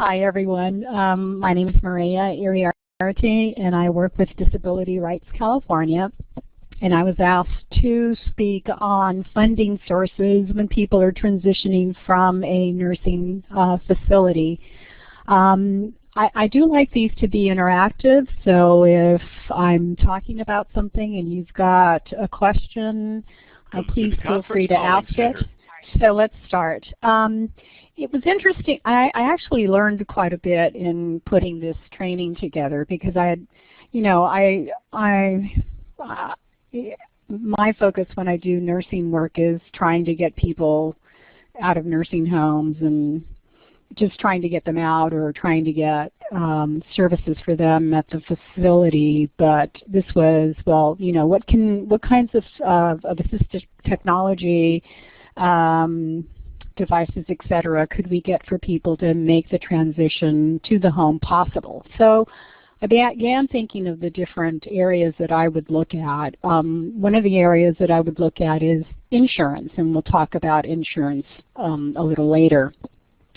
Hi, everyone. My name is Maria Iriarte, and I work with Disability Rights California. And I was asked to speak on funding sources when people are transitioning from a nursing facility. I do like these to be interactive, so if I'm talking about something and you've got a question, please feel free to ask it. So let's start. It was interesting. I actually learned quite a bit in putting this training together because I had, my focus when I do nursing work is trying to get people out of nursing homes and just trying to get them out or trying to get services for them at the facility. But this was, well, what kinds of assistive technology, devices, etc., could we get for people to make the transition to the home possible? So I began thinking of the different areas that I would look at. One of the areas that I would look at is insurance, and we'll talk about insurance a little later.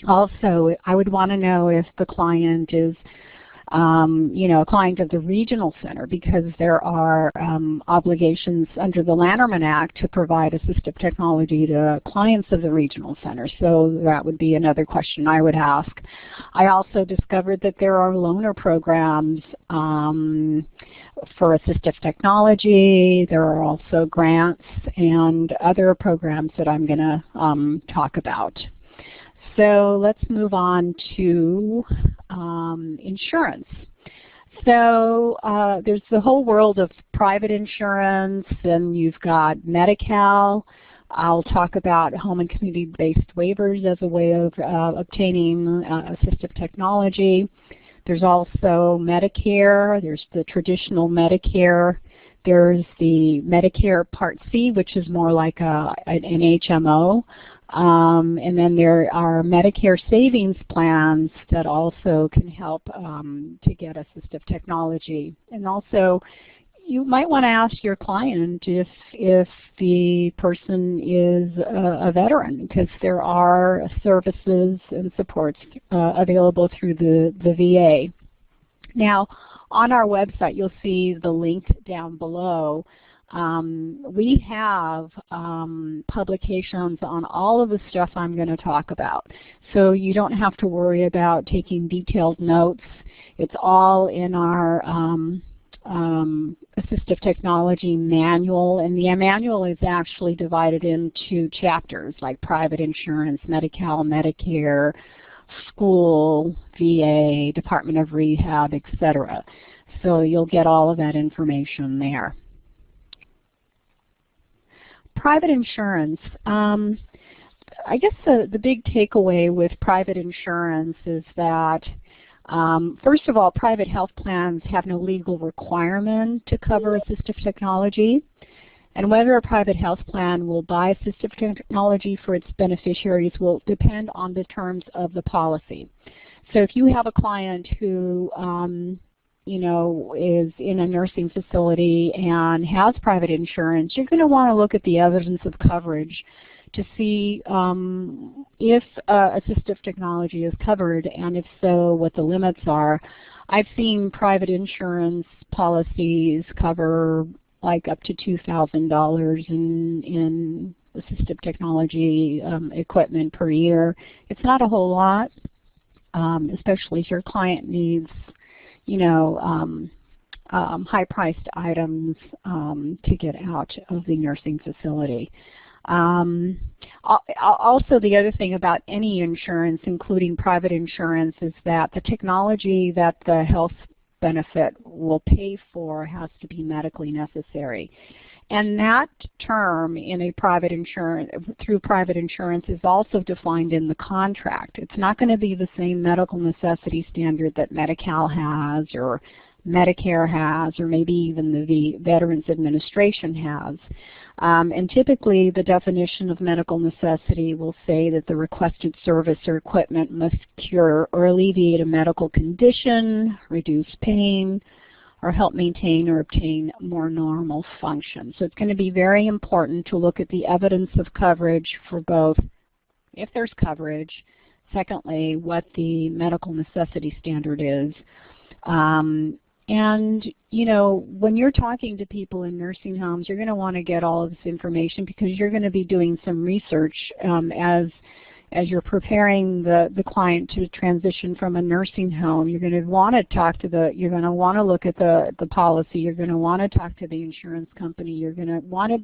Also, I would want to know if the client is a client of the regional center, because there are obligations under the Lanterman Act to provide assistive technology to clients of the regional center. So that would be another question I would ask. I also discovered that there are loaner programs for assistive technology. There are also grants and other programs that I'm going to talk about. So let's move on to insurance. So there's the whole world of private insurance, and you've got Medi-Cal. I'll talk about home and community-based waivers as a way of obtaining assistive technology. There's also Medicare. There's the traditional Medicare. There's the Medicare Part C, which is more like an HMO. And then there are Medicare savings plans that also can help to get assistive technology. And also, you might want to ask your client if the person is a veteran, because there are services and supports available through the VA. Now, on our website, you'll see the link down below. We have publications on all of the stuff I'm going to talk about. So you don't have to worry about taking detailed notes. It's all in our assistive technology manual, and the manual is actually divided into chapters like private insurance, Medi-Cal, Medicare, school, VA, Department of Rehab, etc. So you'll get all of that information there. Private insurance. I guess the big takeaway with private insurance is that, first of all, private health plans have no legal requirement to cover assistive technology. And whether a private health plan will buy assistive technology for its beneficiaries will depend on the terms of the policy. So if you have a client who is in a nursing facility and has private insurance, you're going to want to look at the evidence of coverage to see if assistive technology is covered, and if so, what the limits are. I've seen private insurance policies cover like up to $2,000 in assistive technology equipment per year. It's not a whole lot, especially if your client needs high-priced items to get out of the nursing facility. Also, the other thing about any insurance, including private insurance, is that the technology that the health benefit will pay for has to be medically necessary. And that term in a private insurance, through private insurance, is also defined in the contract. It's not going to be the same medical necessity standard that Medi-Cal has, or Medicare has, or maybe even the Veterans Administration has. And typically the definition of medical necessity will say that the requested service or equipment must cure or alleviate a medical condition, reduce pain, or help maintain or obtain more normal function. So it's going to be very important to look at the evidence of coverage for both, if there's coverage, secondly, what the medical necessity standard is. And, you know, when you're talking to people in nursing homes, you're going to want to get all of this information because you're going to be doing some research as you're preparing the client to transition from a nursing home. You're going to want to talk to you're going to want to look at the policy. You're going to want to talk to the insurance company. You're going to want to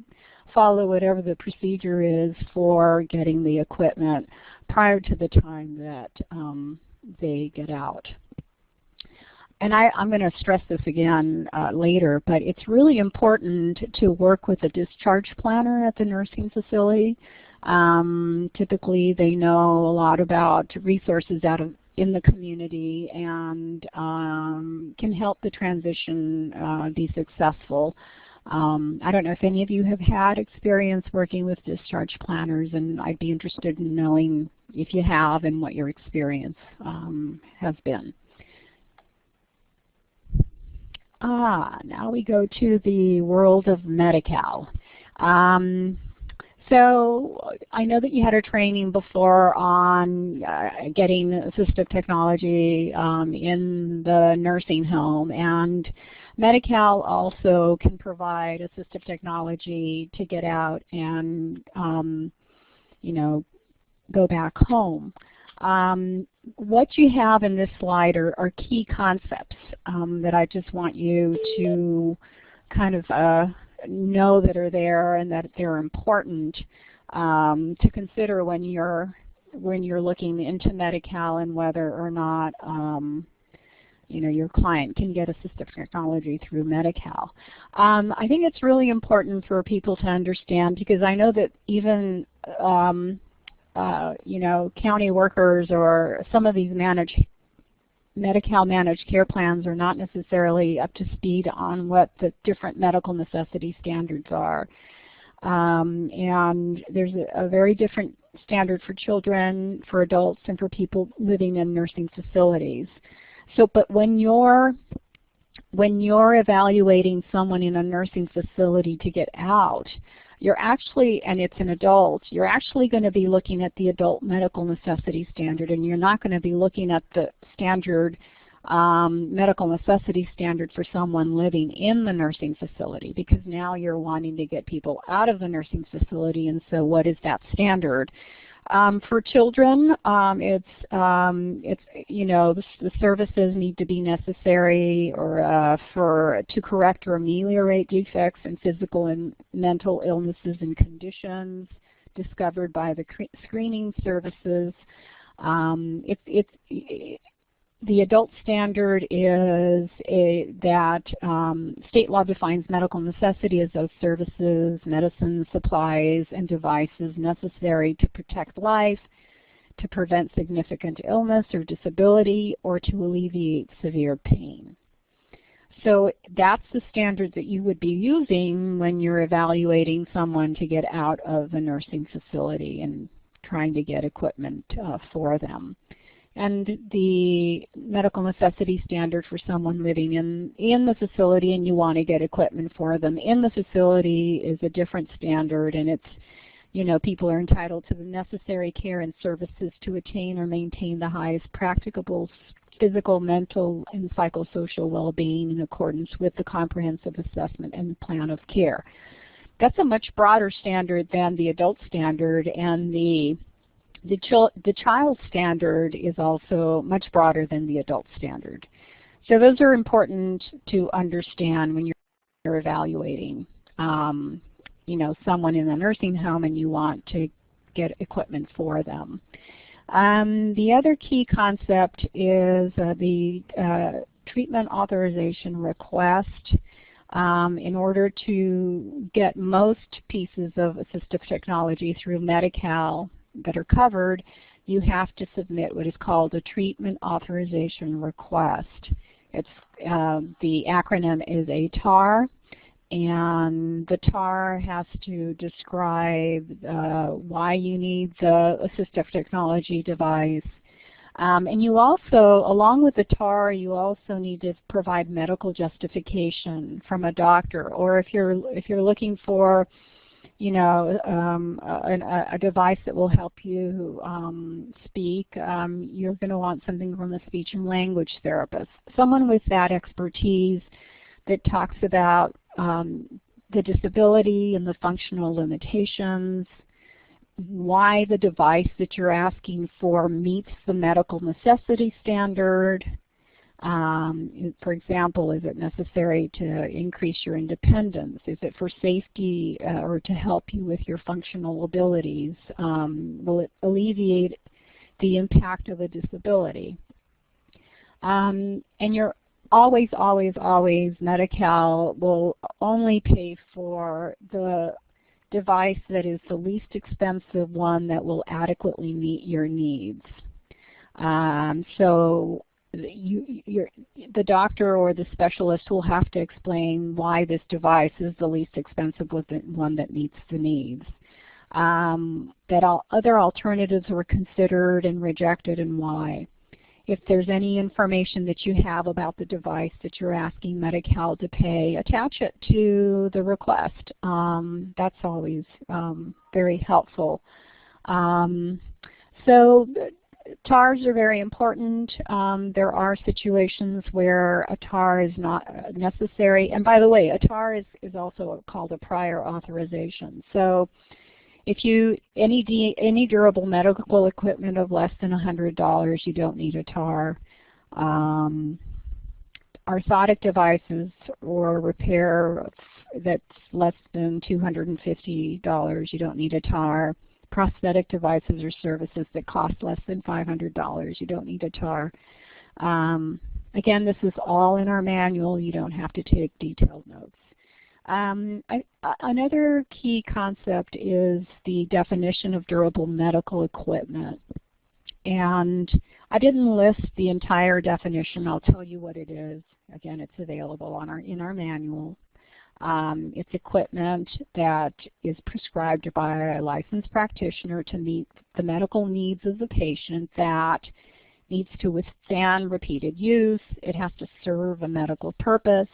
follow whatever the procedure is for getting the equipment prior to the time that they get out. And I'm going to stress this again later, but it's really important to work with a discharge planner at the nursing facility. Typically, they know a lot about resources in the community and can help the transition be successful. I don't know if any of you have had experience working with discharge planners, and I'd be interested in knowing if you have and what your experience has been. Now we go to the world of Medi-Cal. So I know that you had a training before on getting assistive technology in the nursing home, and Medi-Cal also can provide assistive technology to get out and you know, go back home. What you have in this slide are key concepts that I just want you to kind of know that are there and that they're important to consider when you're looking into Medi-Cal and whether or not you know, your client can get assistive technology through Medi-Cal. I think it's really important for people to understand, because I know that even you know, county workers or some of these Medi-Cal managed care plans are not necessarily up to speed on what the different medical necessity standards are. And there's a very different standard for children, for adults, and for people living in nursing facilities. So, but when you're evaluating someone in a nursing facility to get out, you're actually, and it's an adult, you're actually going to be looking at the adult medical necessity standard, and you're not going to be looking at the standard medical necessity standard for someone living in the nursing facility, because now you're wanting to get people out of the nursing facility, and so what is that standard? For children, it's you know, the services need to be necessary or to correct or ameliorate defects in physical and mental illnesses and conditions discovered by the screening services. The adult standard is that state law defines medical necessity as those services, medicines, supplies, and devices necessary to protect life, to prevent significant illness or disability, or to alleviate severe pain. So that's the standard that you would be using when you're evaluating someone to get out of the nursing facility and trying to get equipment for them. And the medical necessity standard for someone living in the facility and you want to get equipment for them in the facility is a different standard, and it's, you know, people are entitled to the necessary care and services to attain or maintain the highest practicable physical, mental, and psychosocial well-being in accordance with the comprehensive assessment and plan of care. That's a much broader standard than the adult standard, and the child standard is also much broader than the adult standard. So those are important to understand when you're evaluating, you know, someone in a nursing home and you want to get equipment for them. The other key concept is the treatment authorization request. In order to get most pieces of assistive technology through Medi-Cal that are covered, you have to submit what is called a treatment authorization request. It's the acronym is ATAR, and the TAR has to describe why you need the assistive technology device. And you also, along with the TAR, you also need to provide medical justification from a doctor, or if you're looking for, a device that will help you speak, you're going to want something from a speech and language therapist. Someone with that expertise that talks about the disability and the functional limitations, why the device that you're asking for meets the medical necessity standard. For example, is it necessary to increase your independence? Is it for safety or to help you with your functional abilities? Will it alleviate the impact of a disability? And you're always, Medi-Cal will only pay for the device that is the least expensive one that will adequately meet your needs. So the doctor or the specialist will have to explain why this device is the least expensive one that meets the needs. That other alternatives were considered and rejected, and why. If there's any information that you have about the device that you're asking Medi-Cal to pay, attach it to the request. That's always very helpful. So TARs are very important. There are situations where a TAR is not necessary. And by the way, a TAR is also called a prior authorization. So if any durable medical equipment of less than $100, you don't need a TAR. Orthotic devices or repair that's less than $250, you don't need a TAR. Prosthetic devices or services that cost less than $500, you don't need a TAR. Again, this is all in our manual. You don't have to take detailed notes. Another key concept is the definition of durable medical equipment. And I didn't list the entire definition. I'll tell you what it is. Again, it's available in our manual. It's equipment that is prescribed by a licensed practitioner to meet the medical needs of the patient, that needs to withstand repeated use. It has to serve a medical purpose.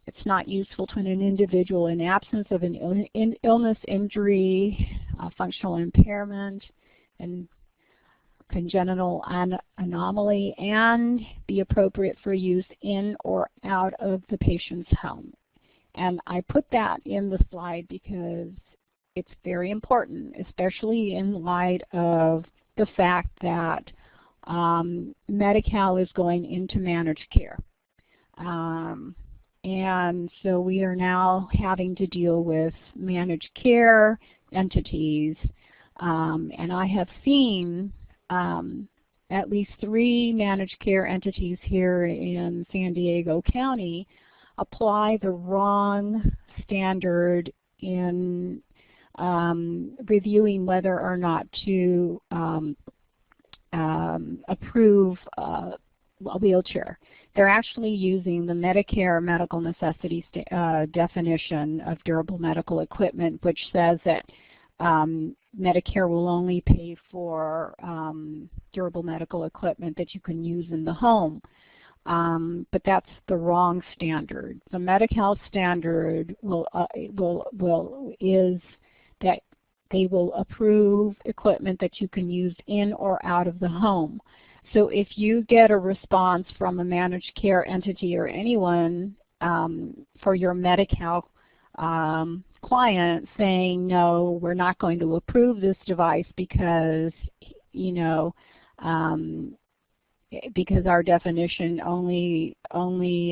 It's not useful to an individual in absence of an illness, injury, functional impairment, and congenital anomaly, and be appropriate for use in or out of the patient's home. And I put that in the slide because it's very important, especially in light of the fact that Medi-Cal is going into managed care. And so we are now having to deal with managed care entities. And I have seen at least 3 managed care entities here in San Diego County apply the wrong standard in reviewing whether or not to approve a wheelchair. They're actually using the Medicare medical necessity definition of durable medical equipment, which says that Medicare will only pay for durable medical equipment that you can use in the home. But that's the wrong standard. The Medi-Cal standard is that they will approve equipment that you can use in or out of the home. So if you get a response from a managed care entity or anyone for your Medi-Cal client saying, no, we're not going to approve this device because, because our definition only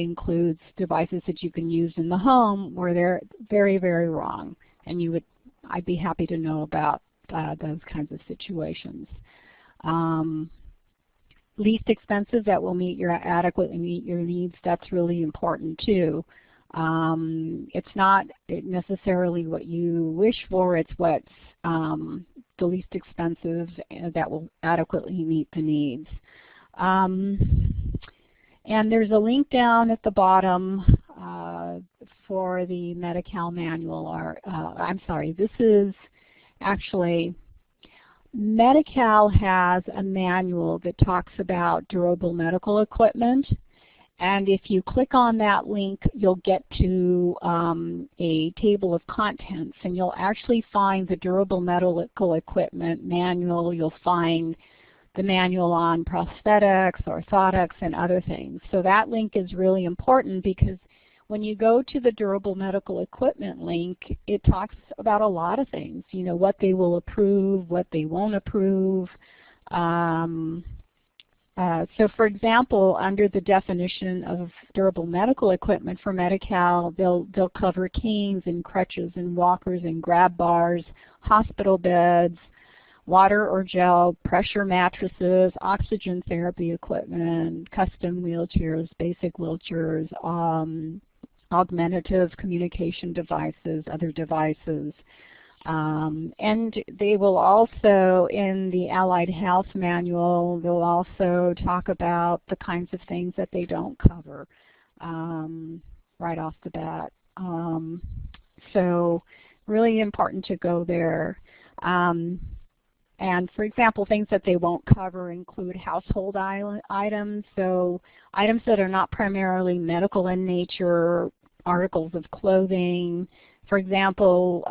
includes devices that you can use in the home, where they're very, very wrong. And I'd be happy to know about those kinds of situations. Least expensive, that will adequately meet your needs. That's really important too. It's not necessarily what you wish for, it's what's the least expensive that will adequately meet the needs. And there's a link down at the bottom for the Medi-Cal manual. I'm sorry, this is actually, Medi-Cal has a manual that talks about durable medical equipment, And if you click on that link, you'll get to a table of contents, and you'll actually find the durable medical equipment manual. You'll find the manual on prosthetics, orthotics, and other things. So that link is really important because when you go to the durable medical equipment link, it talks about a lot of things, you know, what they will approve, what they won't approve. So for example, under the definition of durable medical equipment for Medi-Cal, they'll cover canes and crutches and walkers and grab bars, hospital beds, water or gel, pressure mattresses, oxygen therapy equipment, custom wheelchairs, basic wheelchairs, augmentative communication devices, other devices. And they will also, in the Allied Health Manual, they'll also talk about the kinds of things that they don't cover right off the bat. So really important to go there. And for example, things that they won't cover include household items, so items that are not primarily medical in nature, articles of clothing. For example,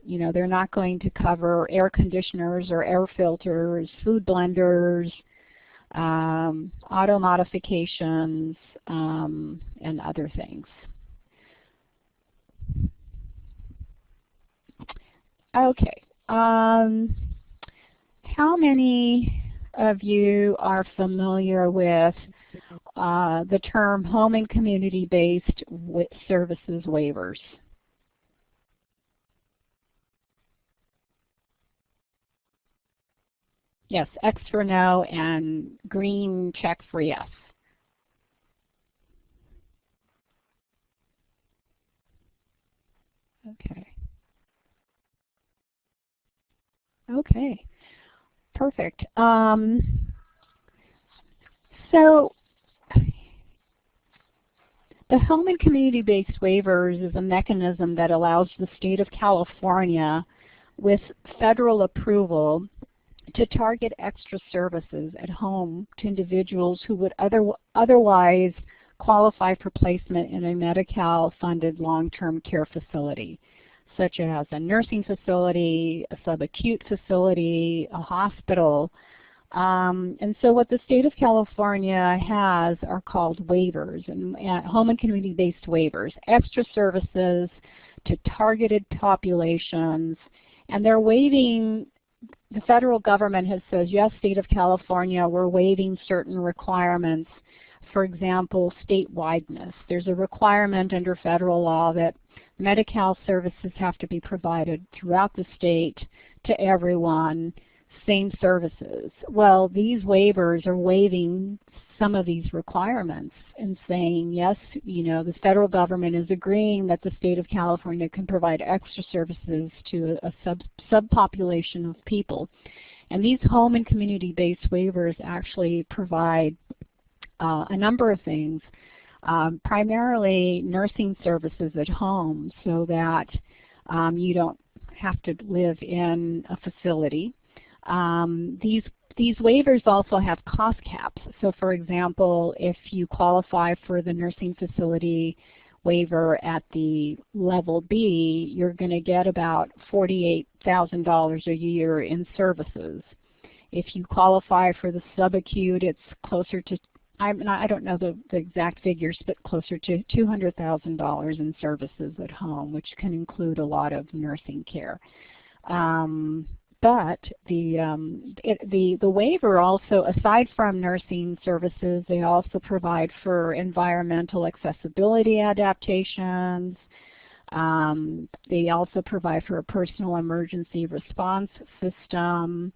you know, they're not going to cover air conditioners or air filters, food blenders, auto modifications, and other things. Okay. How many of you are familiar with the term home and community-based services waivers? Yes, X for no and green check for yes. Okay. Okay. Perfect. So the home and community-based waivers is a mechanism that allows the state of California, with federal approval, to target extra services at home to individuals who would otherwise qualify for placement in a Medi-Cal funded long-term care facility, such as a nursing facility, a subacute facility, a hospital. And so what the state of California has are called waivers, and home and community-based waivers, extra services to targeted populations, and they're waiving. The federal government has said, yes, state of California, we're waiving certain requirements. For example, statewide-ness. There's a requirement under federal law that Medi-Cal services have to be provided throughout the state to everyone, same services. Well, these waivers are waiving some of these requirements and saying, yes, you know, the federal government is agreeing that the state of California can provide extra services to a subpopulation of people. And these home and community-based waivers actually provide a number of things, primarily nursing services at home so that you don't have to live in a facility. These waivers also have cost caps. So for example, if you qualify for the nursing facility waiver at the level B, you're going to get about $48,000 a year in services. If you qualify for the subacute, it's closer to, I don't know the exact figures, but closer to $200,000 in services at home, which can include a lot of nursing care. But the waiver also, aside from nursing services, they also provide for environmental accessibility adaptations. They also provide for a personal emergency response system.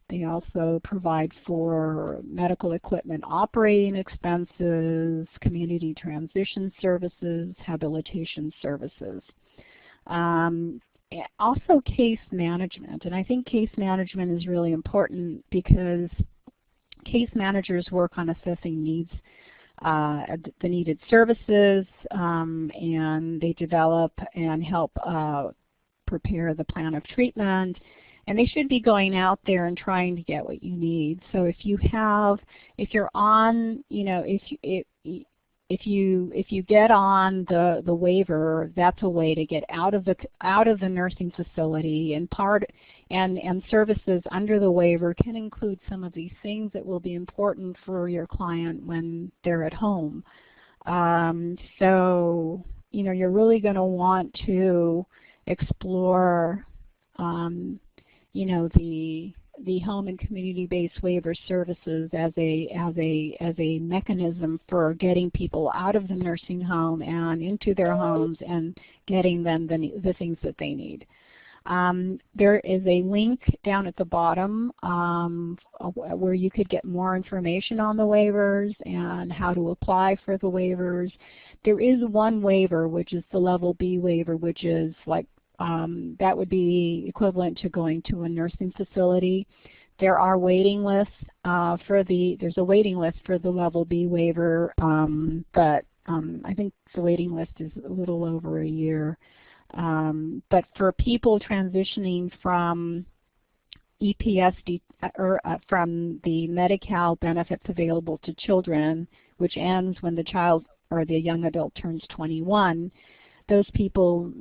They also provide for medical equipment operating expenses, community transition services, habilitation services. Also case management, and I think case management is really important because case managers work on assessing needs, the needed services, and they develop and help prepare the plan of treatment, And they should be going out there and trying to get what you need. So if you're on, if you get on the waiver, that's a way to get out of the nursing facility, and services under the waiver can include some of these things that will be important for your client when they're at home. So you're really going to want to explore the home and community-based waiver services as a mechanism for getting people out of the nursing home and into their homes and getting them the things that they need. There is a link down at the bottom where you could get more information on the waivers and how to apply for the waivers. There is one waiver, which is the Level B waiver, which is like that would be equivalent to going to a nursing facility. There are waiting lists there's a waiting list for the Level B waiver, but I think the waiting list is a little over a year. But for people transitioning from EPS or from the Medi-Cal benefits available to children, which ends when the child or the young adult turns 21, those people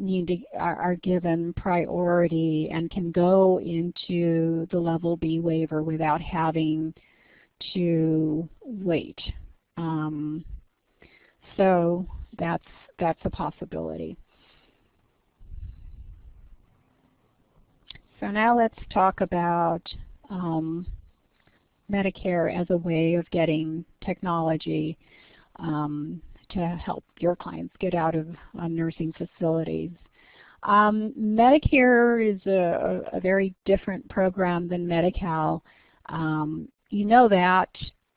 are given priority and can go into the Level B waiver without having to wait. So that's a possibility. So now let's talk about Medicare as a way of getting technology to help your clients get out of nursing facilities. Medicare is a very different program than Medi-Cal. You know that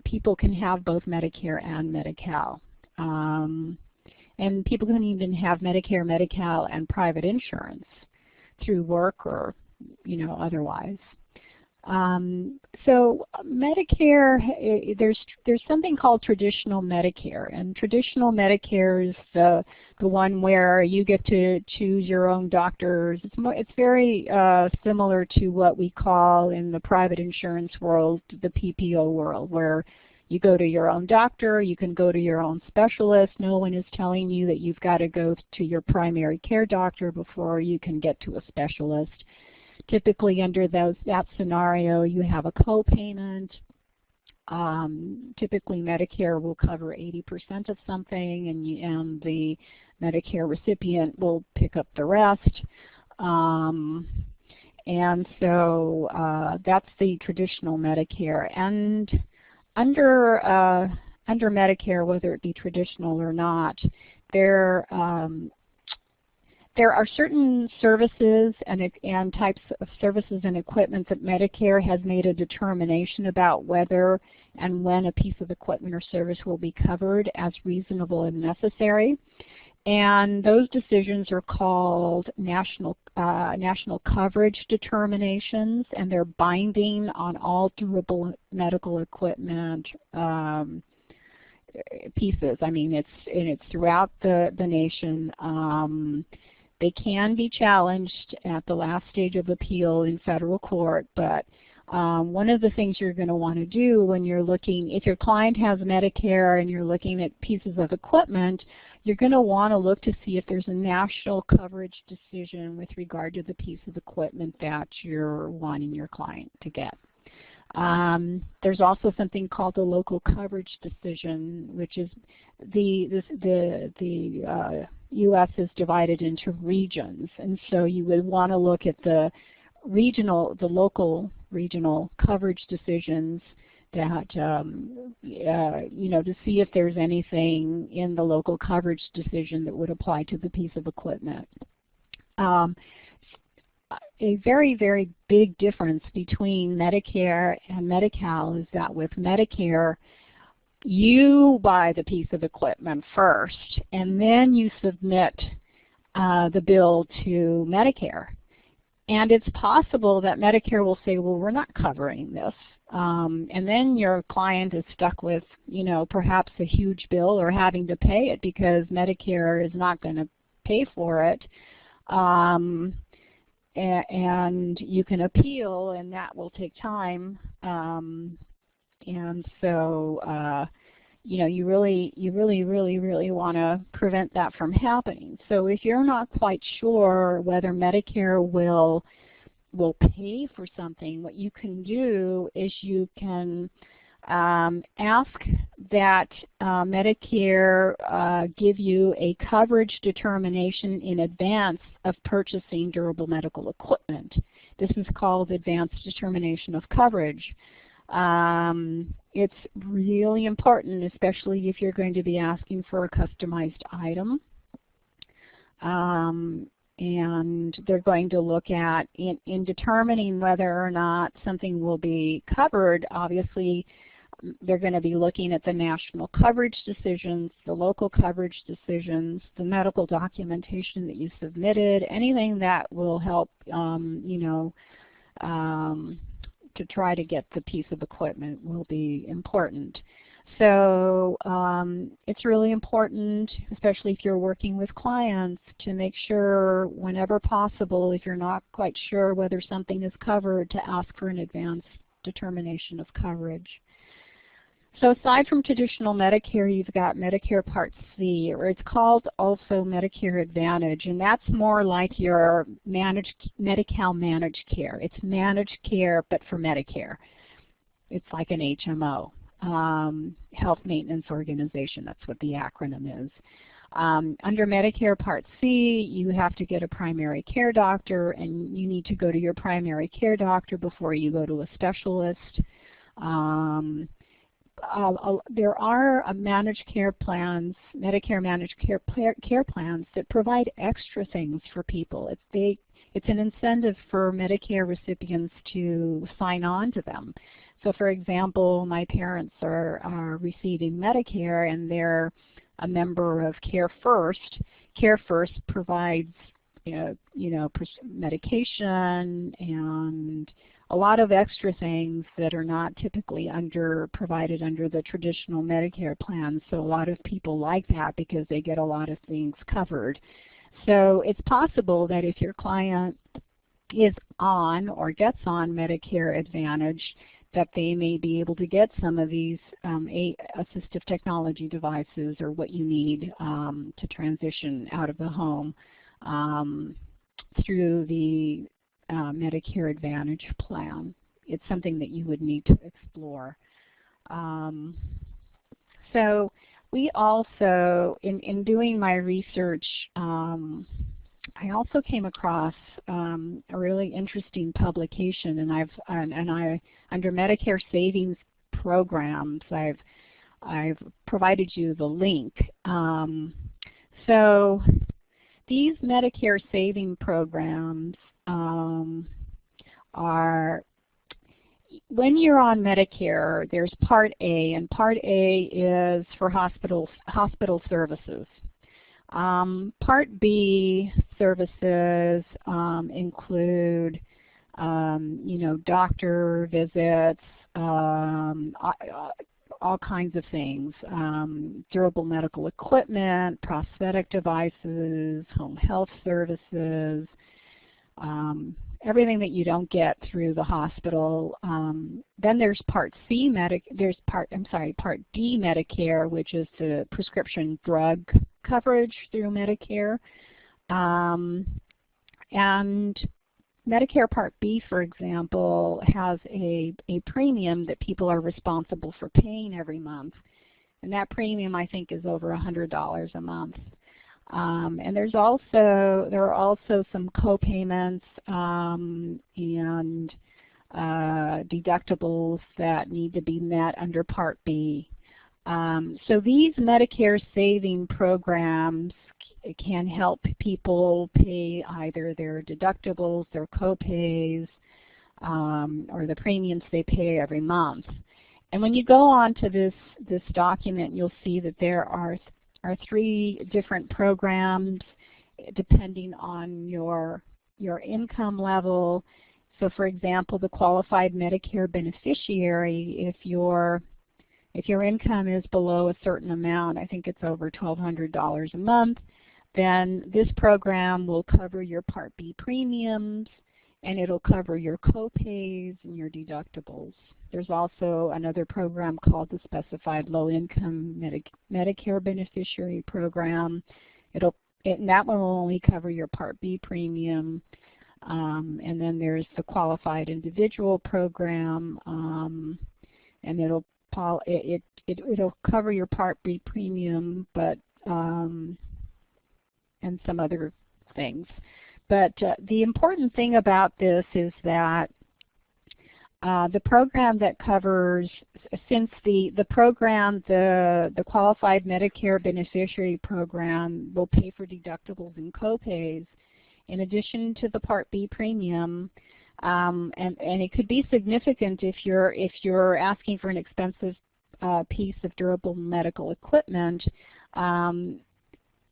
people can have both Medicare and Medi-Cal. And people can even have Medicare, Medi-Cal, and private insurance through work or otherwise. So Medicare, there's something called traditional Medicare, and traditional Medicare is the one where you get to choose your own doctors. It's very similar to what we call in the private insurance world the PPO world, where you go to your own doctor, you can go to your own specialist. No one is telling you that you've got to go to your primary care doctor before you can get to a specialist. Typically under that scenario, you have a co-payment. Typically Medicare will cover 80% of something, and the Medicare recipient will pick up the rest. And so that's the traditional Medicare. And under Medicare, whether it be traditional or not, there are certain services and types of services and equipment that Medicare has made a determination about whether and when a piece of equipment or service will be covered as reasonable and necessary. And those decisions are called national coverage determinations, and they're binding on all durable medical equipment pieces. I mean, it's throughout the nation. They can be challenged at the last stage of appeal in federal court, but one of the things you're going to want to do when you're looking, if your client has Medicare and you're looking at pieces of equipment, you're going to want to look to see if there's a national coverage decision with regard to the piece of equipment that you're wanting your client to get. There's also something called the local coverage decision, which is the U.S. is divided into regions, and so you would want to look at the local regional coverage decisions that to see if there's anything in the local coverage decision that would apply to the piece of equipment. A very, very big difference between Medicare and Medi-Cal is that with Medicare, you buy the piece of equipment first, and then you submit the bill to Medicare. And it's possible that Medicare will say, well, we're not covering this. And then your client is stuck with, perhaps a huge bill or having to pay it because Medicare is not going to pay for it. and you can appeal, and that will take time. And so, you know, you really want to prevent that from happening. So if you're not quite sure whether Medicare will pay for something, what you can do is you can ask that Medicare give you a coverage determination in advance of purchasing durable medical equipment. This is called advanced determination of coverage. It's really important, especially if you're going to be asking for a customized item. And they're going to look at, in determining whether or not something will be covered, obviously they're going to be looking at the national coverage decisions, the local coverage decisions, the medical documentation that you submitted, anything that will help, you know, to try to get the piece of equipment will be important. So it's really important, especially if you're working with clients, to make sure whenever possible, if you're not quite sure whether something is covered, to ask for an advanced determination of coverage. So aside from traditional Medicare, you've got Medicare Part C, or it's called also Medicare Advantage, and that's more like your Medi-Cal managed care. It's managed care, but for Medicare. It's like an HMO, Health Maintenance Organization. That's what the acronym is. Under Medicare Part C, you have to get a primary care doctor, and you need to go to your primary care doctor before you go to a specialist. There are managed care plans, Medicare managed care plans that provide extra things for people. It's an incentive for Medicare recipients to sign on to them. So for example, my parents are receiving Medicare, and they're a member of Care First. Care First provides medication and a lot of extra things that are not typically provided under the traditional Medicare plans. So a lot of people like that because they get a lot of things covered. So it's possible that if your client is on or gets on Medicare Advantage, that they may be able to get some of these assistive technology devices, or what you need to transition out of the home through the Medicare Advantage plan. It's something that you would need to explore. So we also, in doing my research, I also came across a really interesting publication, and I under Medicare Savings Programs, I've provided you the link. So these Medicare saving programs are, when you're on Medicare, there's Part A, and Part A is for hospital services. Part B services include, doctor visits, all kinds of things, durable medical equipment, prosthetic devices, home health services, everything that you don't get through the hospital. Then there's Part C, Part D Medicare, which is the prescription drug coverage through Medicare. And Medicare Part B, for example, has a premium that people are responsible for paying every month. And that premium, I think, is over $100 a month. And there are also some co-payments and deductibles that need to be met under Part B. So these Medicare saving programs can help people pay either their deductibles, their co-pays, or the premiums they pay every month. And when you go on to this document, you'll see that there are 3 different programs depending on your income level. So for example, the qualified Medicare beneficiary, if your income is below a certain amount, I think it's over $1,200 a month, then this program will cover your Part B premiums, and it'll cover your co-pays and your deductibles. There's also another program called the Specified Low-Income Medicare Beneficiary Program. And that one will only cover your Part B premium. And then there's the Qualified Individual Program, and it'll cover your Part B premium, but and some other things. But the important thing about this is that the program that covers, since the Qualified Medicare Beneficiary Program will pay for deductibles and co-pays, in addition to the Part B premium, and it could be significant if you're asking for an expensive piece of durable medical equipment.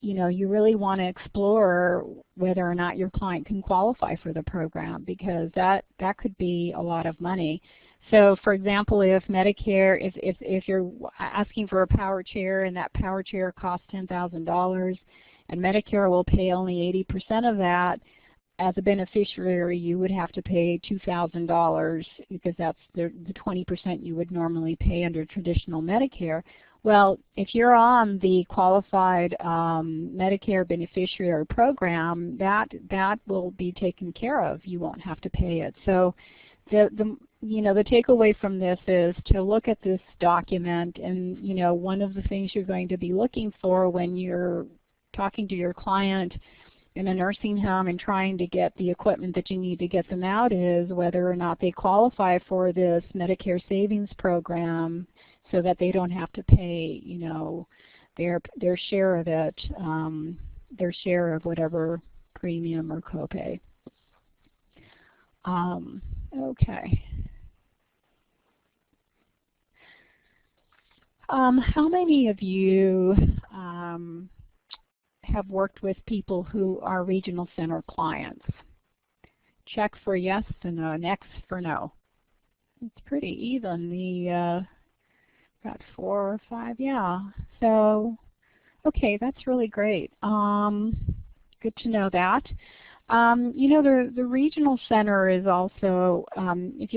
You really want to explore whether or not your client can qualify for the program, because that could be a lot of money. So, for example, if Medicare, if you're asking for a power chair and that power chair costs $10,000, and Medicare will pay only 80% of that, as a beneficiary, you would have to pay $2,000 because that's the 20% you would normally pay under traditional Medicare. Well, if you're on the Qualified Medicare Beneficiary Program, that will be taken care of. You won't have to pay it. So, the takeaway from this is to look at this document, and one of the things you're going to be looking for when you're talking to your client in a nursing home and trying to get the equipment that you need to get them out is whether or not they qualify for this Medicare Savings Program, so that they don't have to pay, their share of it, their share of whatever premium or copay. Okay. How many of you have worked with people who are regional center clients? Check for yes and an X for no. It's pretty even. Got 4 or 5, yeah. So, okay, that's really great. Good to know that. The regional center is also, if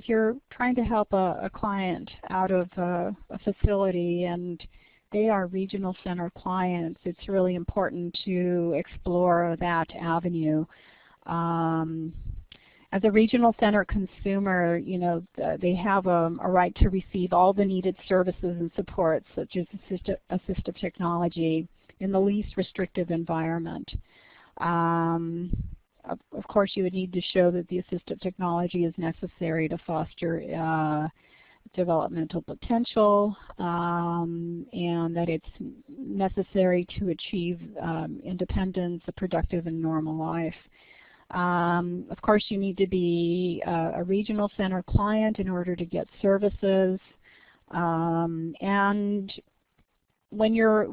you're trying to help a client out of a facility and they are regional center clients, it's really important to explore that avenue. As a regional center consumer, they have a right to receive all the needed services and supports, such as assistive technology, in the least restrictive environment. Of course, you would need to show that the assistive technology is necessary to foster developmental potential, and that it's necessary to achieve independence, a productive and normal life. Of course, you need to be a regional center client in order to get services. And when you're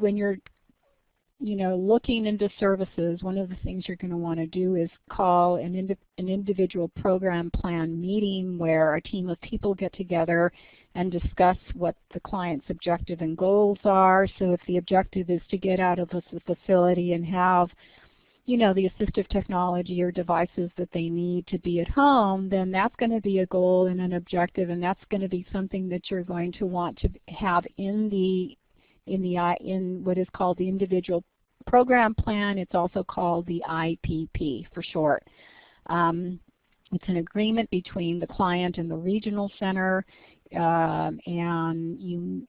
looking into services, one of the things you're going to want to do is call an individual program plan meeting where a team of people get together and discuss what the client's objective and goals are. So if the objective is to get out of the facility and have the assistive technology or devices that they need to be at home, then that's going to be a goal and an objective, and that's going to be something that you're going to want to have in what is called the individual program plan. It's also called the IPP for short. It's an agreement between the client and the regional center, and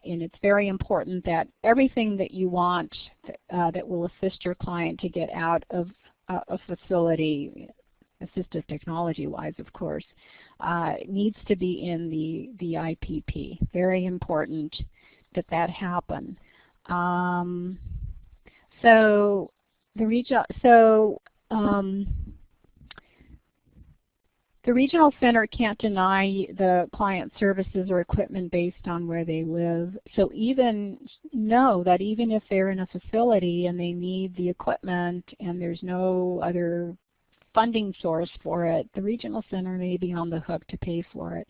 it's very important that everything that you want that will assist your client to get out of a facility, assistive technology-wise, of course, needs to be in the IPP. Very important that happen. So the regional center can't deny the client services or equipment based on where they live. So know that even if they're in a facility and they need the equipment and there's no other funding source for it, the regional center may be on the hook to pay for it.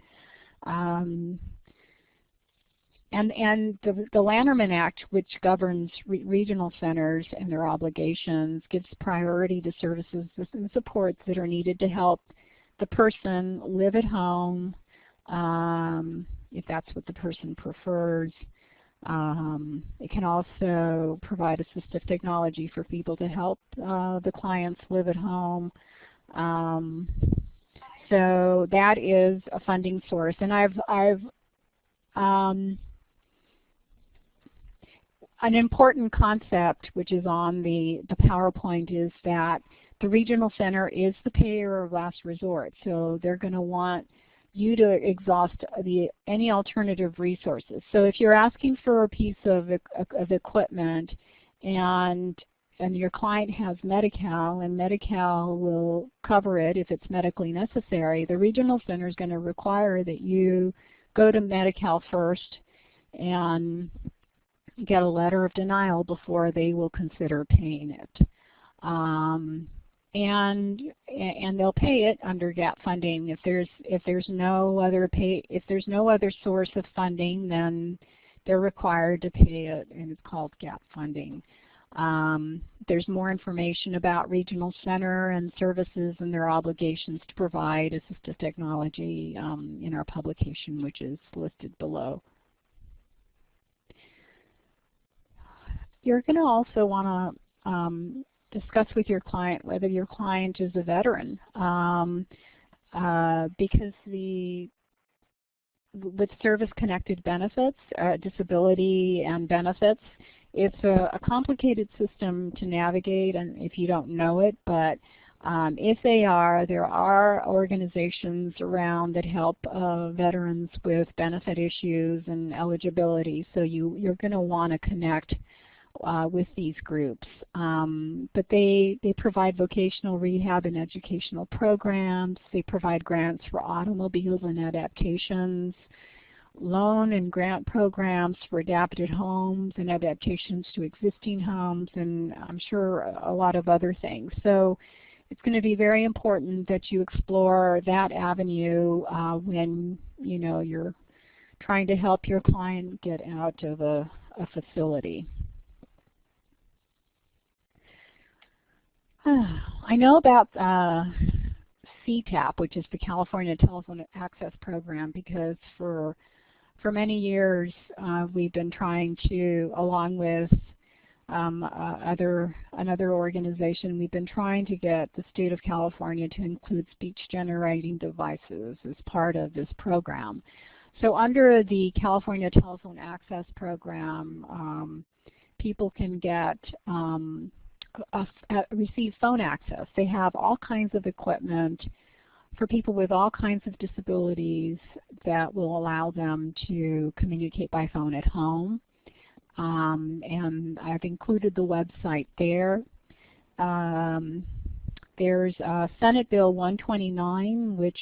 And the Lanterman Act, which governs regional centers and their obligations, gives priority to services and supports that are needed to help the person live at home, if that's what the person prefers. It can also provide assistive technology for people to help the clients live at home. So that is a funding source, and an important concept which is on the PowerPoint is that the regional center is the payer of last resort. So they're going to want you to exhaust any alternative resources. So if you're asking for a piece of equipment and your client has Medi-Cal, and Medi-Cal will cover it if it's medically necessary, the regional center is going to require that you go to Medi-Cal first and get a letter of denial before they will consider paying it. And they'll pay it under gap funding. If there's no other source of funding, then they're required to pay it, and it's called gap funding. There's more information about regional center and services and their obligations to provide assistive technology in our publication, which is listed below. You're going to also want to discuss with your client whether your client is a veteran, because with service-connected benefits, disability and benefits, it's a complicated system to navigate, and if you don't know it, but if there are organizations around that help veterans with benefit issues and eligibility, so you're going to want to connect with these groups. But they provide vocational rehab and educational programs. They provide grants for automobiles and adaptations, loan and grant programs for adapted homes and adaptations to existing homes, and I'm sure a lot of other things. So it's going to be very important that you explore that avenue when you're trying to help your client get out of a facility. I know about CTAP, which is the California Telephone Access Program, because for many years we've been trying to, along with another organization, we've been trying to get the state of California to include speech-generating devices as part of this program. So under the California Telephone Access Program, people can get receive phone access. They have all kinds of equipment for people with all kinds of disabilities that will allow them to communicate by phone at home. And I've included the website there. There's Senate Bill 129, which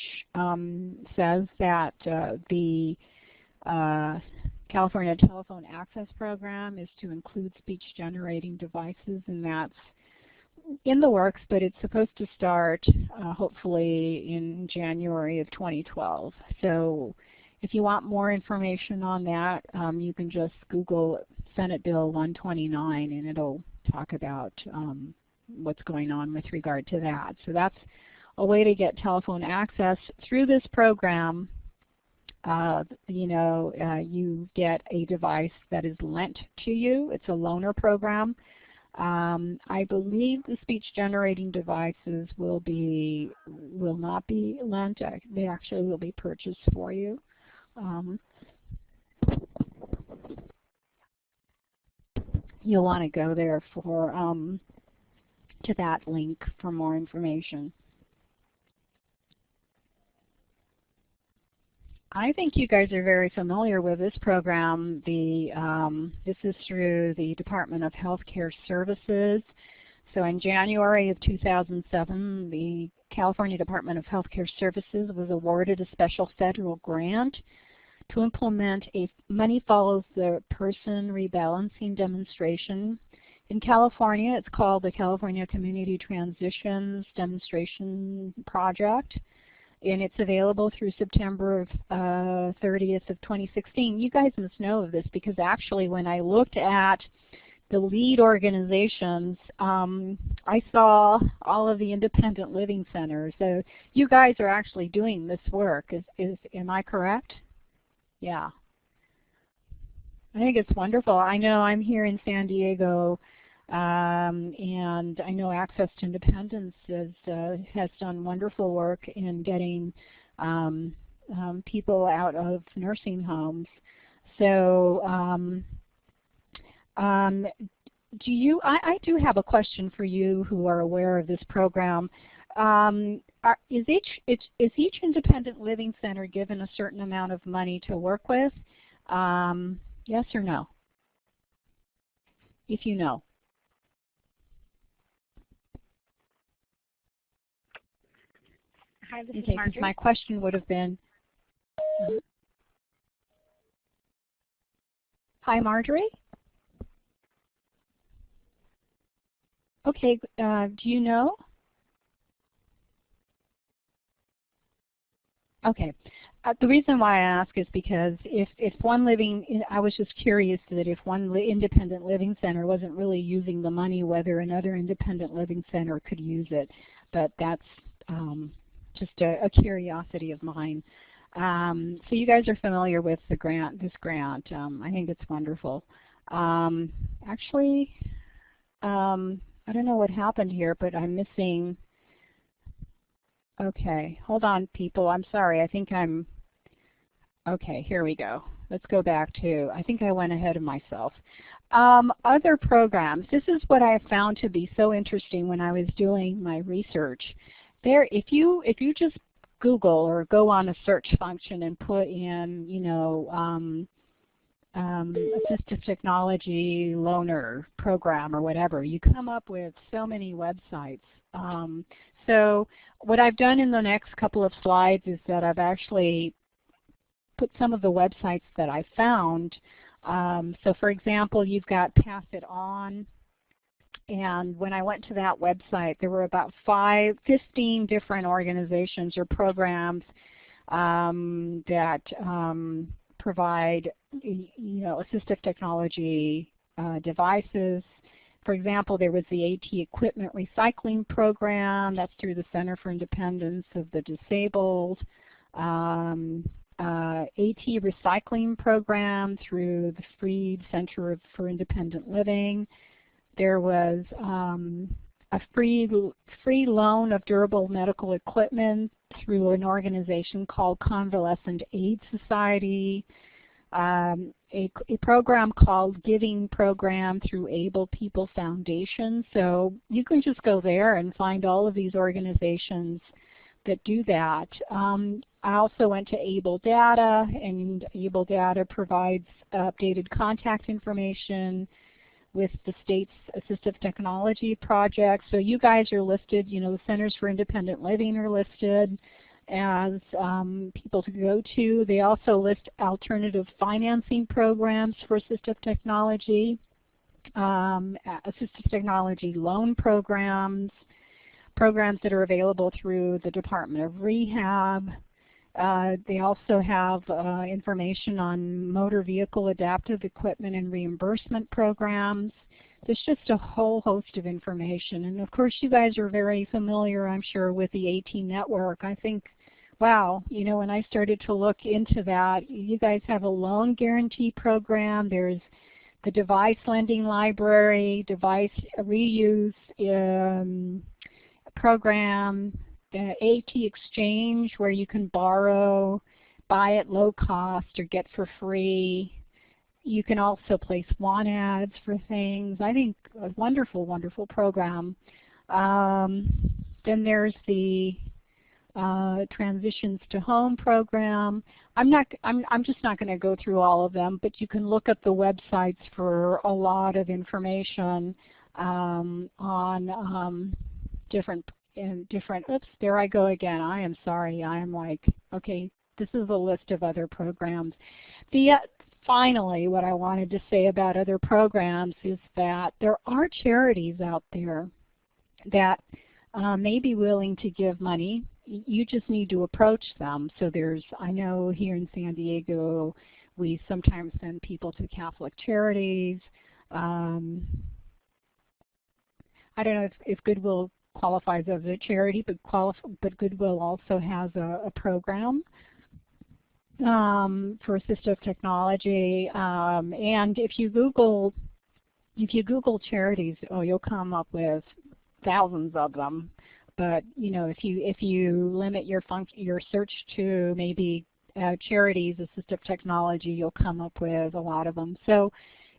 says that the California Telephone Access Program is to include speech-generating devices, and that's in the works, but it's supposed to start hopefully in January of 2012. So if you want more information on that, you can just Google Senate Bill 129 and it'll talk about what's going on with regard to that. So that's a way to get telephone access through this program. You get a device that is lent to you. It's a loaner program. I believe the speech-generating devices will not be lent. They actually will be purchased for you. You'll want to go there to that link for more information. I think you guys are very familiar with this program. This is through the Department of Healthcare Services. So in January of 2007, the California Department of Healthcare Services was awarded a special federal grant to implement a Money Follows the Person rebalancing demonstration. In California, it's called the California Community Transitions Demonstration Project, and it's available through September 30th of 2016. You guys must know of this because actually when I looked at the lead organizations, I saw all of the independent living centers. So you guys are actually doing this work. Am I correct? Yeah. I think it's wonderful. I know I'm here in San Diego, and I know Access to Independence has done wonderful work in getting people out of nursing homes. So I do have a question for you who are aware of this program. Is each independent living center given a certain amount of money to work with? Yes or no? If you know. Hi, this is Marjorie. My question would have been, hi, Marjorie? Okay, do you know? Okay. The reason why I ask is because if one living, I was just curious that if one independent living center wasn't really using the money, whether another independent living center could use it. But that's just a curiosity of mine. So you guys are familiar with the grant, this grant. I think it's wonderful. Actually, I don't know what happened here, but I'm missing. Okay, hold on, people. I'm sorry. I think I'm. Okay, here we go. Let's go back to. I think I went ahead of myself. Other programs. This is what I found to be so interesting when I was doing my research. There, if you just Google or go on a search function and put in, you know, assistive technology loaner program or whatever, you come up with so many websites. So what I've done in the next couple of slides is that I've actually put some of the websites that I found. So for example, you've got Pass It On. And when I went to that website, there were about 15 different organizations or programs that provide, you know, assistive technology devices. For example, there was the AT Equipment Recycling Program. That's through the Center for Independence of the Disabled. AT Recycling Program through the Freed Center for Independent Living. There was a free loan of durable medical equipment through an organization called Convalescent Aid Society. A program called Giving Program through Able People Foundation. So you can just go there and find all of these organizations that do that. I also went to Able Data, and Able Data provides updated contact information with the state's assistive technology project. So you guys are listed, you know, the Centers for Independent Living are listed as people to go to. They also list alternative financing programs for assistive technology, assistive technology loan programs, programs that are available through the Department of Rehab. They also have information on motor vehicle adaptive equipment and reimbursement programs. There's just a whole host of information. And of course you guys are very familiar, I'm sure, with the AT network. I think, wow, you know, when I started to look into that, you guys have a loan guarantee program. There's the device lending library, device reuse program, the AT Exchange, where you can borrow, buy at low cost, or get for free. You can also place want ads for things. I think a wonderful, wonderful program. Then there's the Transitions to Home program. I'm just not going to go through all of them, but you can look at the websites for a lot of information on different. Oops, there I go again. I am sorry. I am like, okay, this is a list of other programs. Finally, what I wanted to say about other programs is that there are charities out there that may be willing to give money. You just need to approach them. So I know here in San Diego, we sometimes send people to Catholic Charities. I don't know if Goodwill qualifies as a charity, but Goodwill also has a program for assistive technology. And if you Google charities, oh, you'll come up with thousands of them. But if you limit your search to maybe charities, assistive technology, you'll come up with a lot of them. So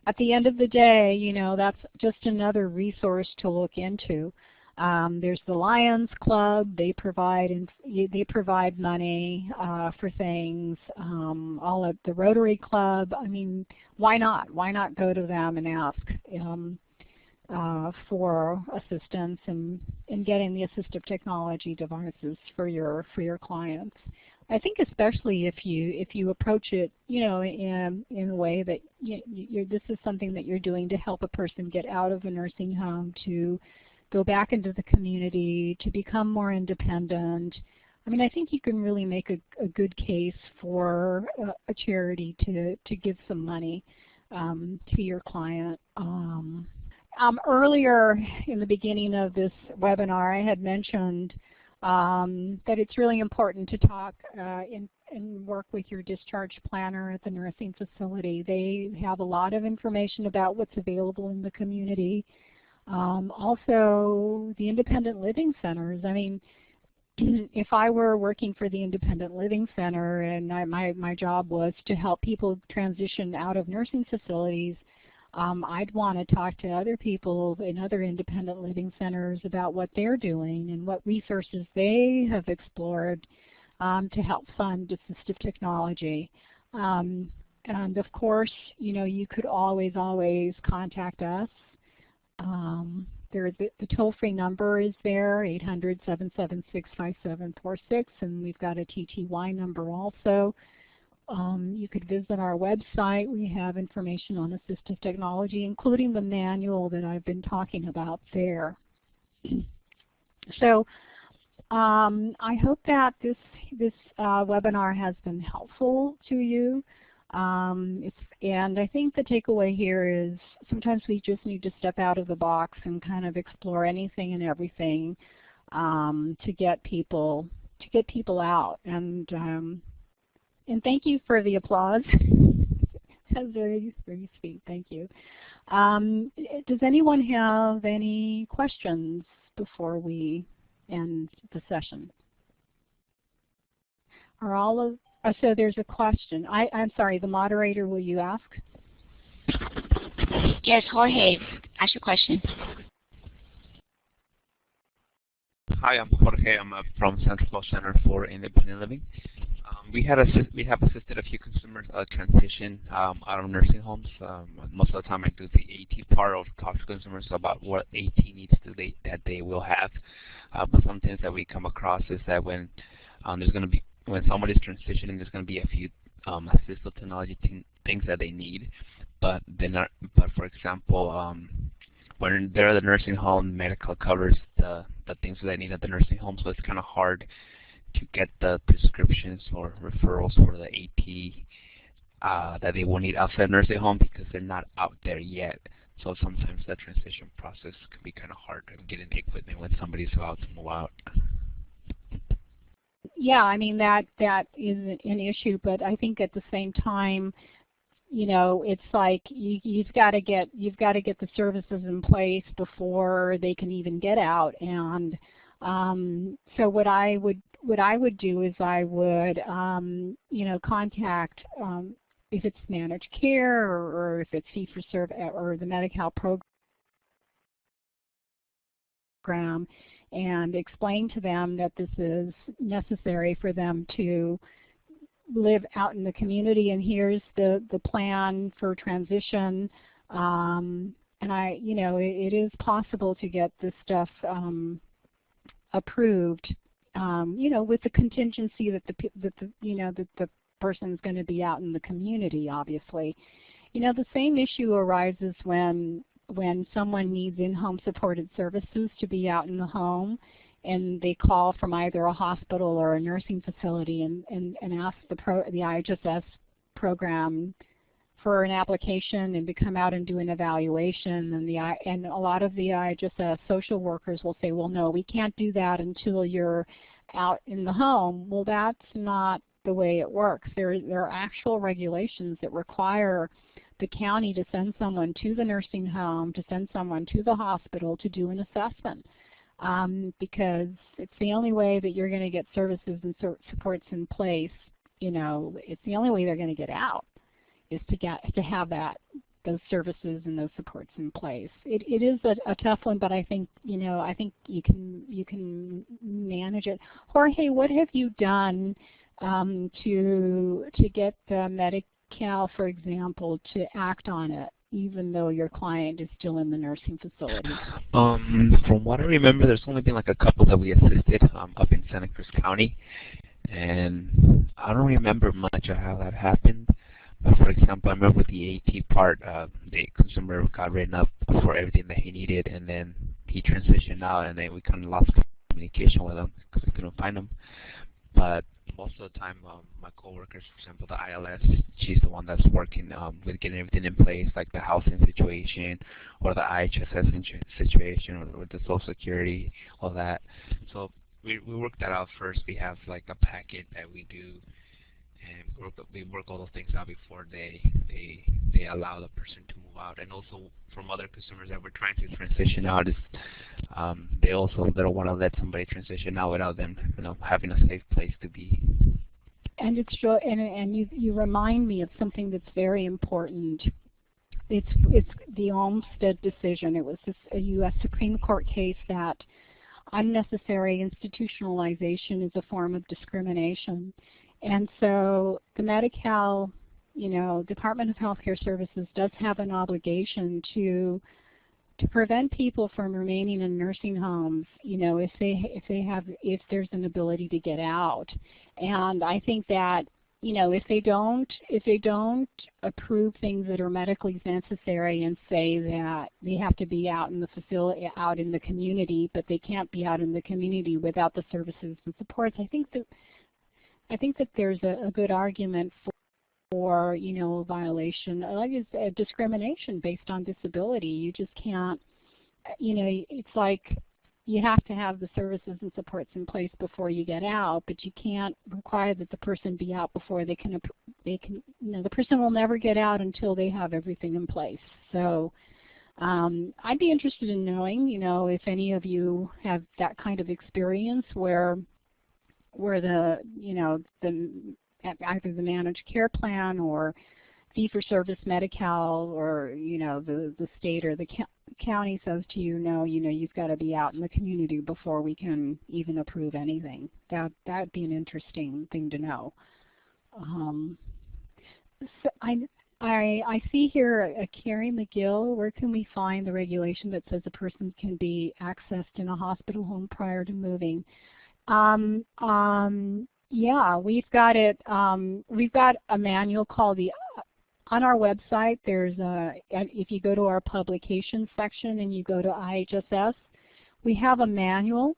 at the end of the day, that's just another resource to look into. There's the Lions Club. They provide money for things. All of the Rotary Club. I mean, why not? Why not go to them and ask for assistance in getting the assistive technology devices for your clients? I think especially if you approach it, in a way that this is something that you're doing to help a person get out of a nursing home, to go back into the community, to become more independent. I mean, I think you can really make a good case for a charity to give some money to your client. Earlier in the beginning of this webinar, I had mentioned that it's really important to talk and work with your discharge planner at the nursing facility. They have a lot of information about what's available in the community. Also, the independent living centers. I mean, if I were working for the independent living center and my job was to help people transition out of nursing facilities, I'd want to talk to other people in other independent living centers about what they're doing and what resources they have explored to help fund assistive technology. And of course, you could always contact us. The toll-free number is there, 800-776-5746, and we've got a TTY number also. You could visit our website. We have information on assistive technology, including the manual that I've been talking about there. So I hope that this webinar has been helpful to you. And I think the takeaway here is sometimes we just need to step out of the box and kind of explore anything and everything to get people out. And thank you for the applause. That's very, very sweet. Thank you. Does anyone have any questions before we end the session? Are all of so there's a question. I'm sorry, the moderator, will you ask? Yes, Jorge, ask your question. Hi, I'm Jorge. I'm from Central Center for Independent Living. We have assisted a few consumers transition out of nursing homes. Most of the time I do the AT part of talk to consumers about what AT needs that they will have. But sometimes that we come across is that when when somebody's transitioning, there's going to be a few assistive technology things that they need, but they're not. But for example, when they're at the nursing home, Medi-Cal covers the things that they need at the nursing home, so it's kind of hard to get the prescriptions or referrals for the AT that they will need outside nursing home because they're not out there yet. So sometimes that transition process can be kind of hard to get in the equipment when somebody's about to move out. Yeah, I mean that is an issue, but I think at the same time, it's like you've got to get the services in place before they can even get out. And so what I would do is I would contact if it's managed care or if it's fee-for-service or the Medi-Cal program, and explain to them that this is necessary for them to live out in the community, and here's the plan for transition. And it is possible to get this stuff approved, with the contingency that the person's going to be out in the community. Obviously, the same issue arises when someone needs in-home supported services to be out in the home, and they call from either a hospital or a nursing facility and ask the IHSS program for an application and to come out and do an evaluation, and a lot of the IHSS social workers will say, well, no, we can't do that until you're out in the home. Well, that's not the way it works. There are actual regulations that require the county to send someone to the nursing home, to send someone to the hospital to do an assessment, because it's the only way that you're going to get services and supports in place. You know, it's the only way they're going to get out, is to have those services and those supports in place. It is a tough one, but I think you can manage it. Jorge, what have you done to get Medi-Cal, for example, to act on it, even though your client is still in the nursing facility? From what I remember, there's only been like a couple that we assisted up in Santa Cruz County, and I don't remember much of how that happened. But for example, I remember with the AT part, the consumer got written up for everything that he needed, and then he transitioned out, and then we kind of lost communication with him because we couldn't find him. But most of the time, my coworkers, for example, the ILS, she's the one that's working with getting everything in place, like the housing situation or the IHSS situation or with the Social Security, all that. So we work that out first. We have like a packet that we do, and we work all those things out before they allow the person to move out. And also from other consumers that we're trying to transition out, is they don't want to let somebody transition out without them, having a safe place to be. And it's and you remind me of something that's very important. It's the Olmstead decision. It was a U.S. Supreme Court case that unnecessary institutionalization is a form of discrimination. And so the Medi-Cal, Department of Healthcare Services does have an obligation to prevent people from remaining in nursing homes, if there's an ability to get out. And I think that, if they don't approve things that are medically necessary and say that they have to be out in the facility, out in the community, but they can't be out in the community without the services and supports, I think that there's a good argument for violation, like discrimination based on disability. You just can't, it's like you have to have the services and supports in place before you get out, but you can't require that the person be out before they can, the person will never get out until they have everything in place. So I'd be interested in knowing, if any of you have that kind of experience where the, either the managed care plan or fee-for-service Medi-Cal, or the state or the county says to you, no, you've got to be out in the community before we can even approve anything. That'd be an interesting thing to know. So I see here a Carrie McGill. Where can we find the regulation that says a person can be accessed in a hospital home prior to moving? Yeah, we've got it. We've got a manual called on our website. There's if you go to our publications section and you go to IHSS, we have a manual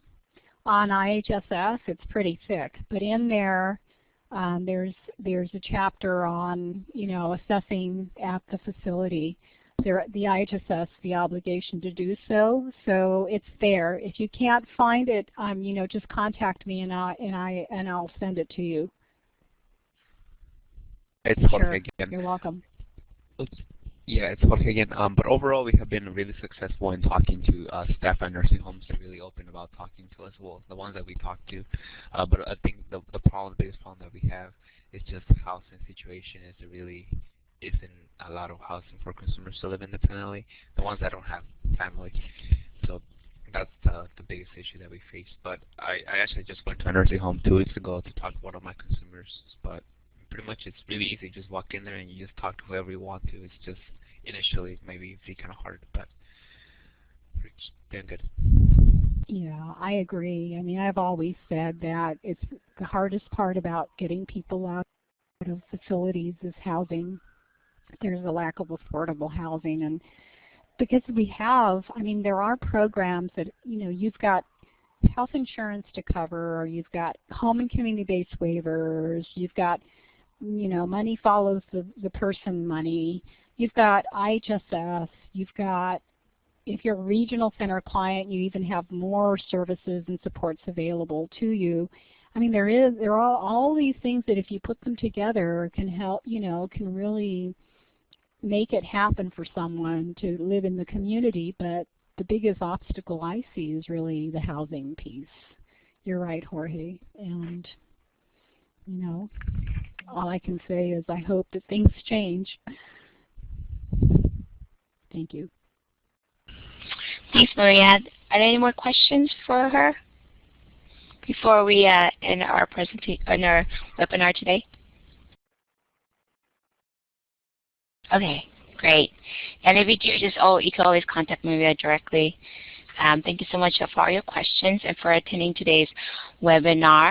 on IHSS. It's pretty thick, but in there, there's a chapter on assessing at the facility. The IHSS, the obligation to do so. So it's there. If you can't find it, just contact me and I'll send it to you. It's Jorge again. You're welcome. Yeah, it's Jorge again. But overall, we have been really successful in talking to staff at nursing homes. They're really open about talking to us. Well, the ones that we talk to. But I think the biggest problem that we have is just the housing situation. Is really isn't a lot of housing for consumers to live independently, the ones that don't have family. So that's the biggest issue that we face. But I actually just went to a nursing home 2 weeks ago to talk to one of my consumers. But pretty much it's really easy. Just walk in there and you just talk to whoever you want to. It's just initially maybe be kind of hard, but it's been good. Yeah, I agree. I mean, I've always said that it's the hardest part about getting people out of facilities is housing. There's a lack of affordable housing, and because we have, there are programs that, you've got health insurance to cover, or you've got home and community-based waivers, you've got money follows the person money. You've got IHSS. You've got, if you're a regional center client, you even have more services and supports available to you. I mean, there are all these things that if you put them together can help, can really make it happen for someone to live in the community. But the biggest obstacle I see is really the housing piece. You're right, Jorge. And, all I can say is I hope that things change. Thank you. Thanks, Maria. Are there any more questions for her before we end our webinar today? Okay, great. And if you do, you can always contact Maria directly. Thank you so much for all your questions and for attending today's webinar.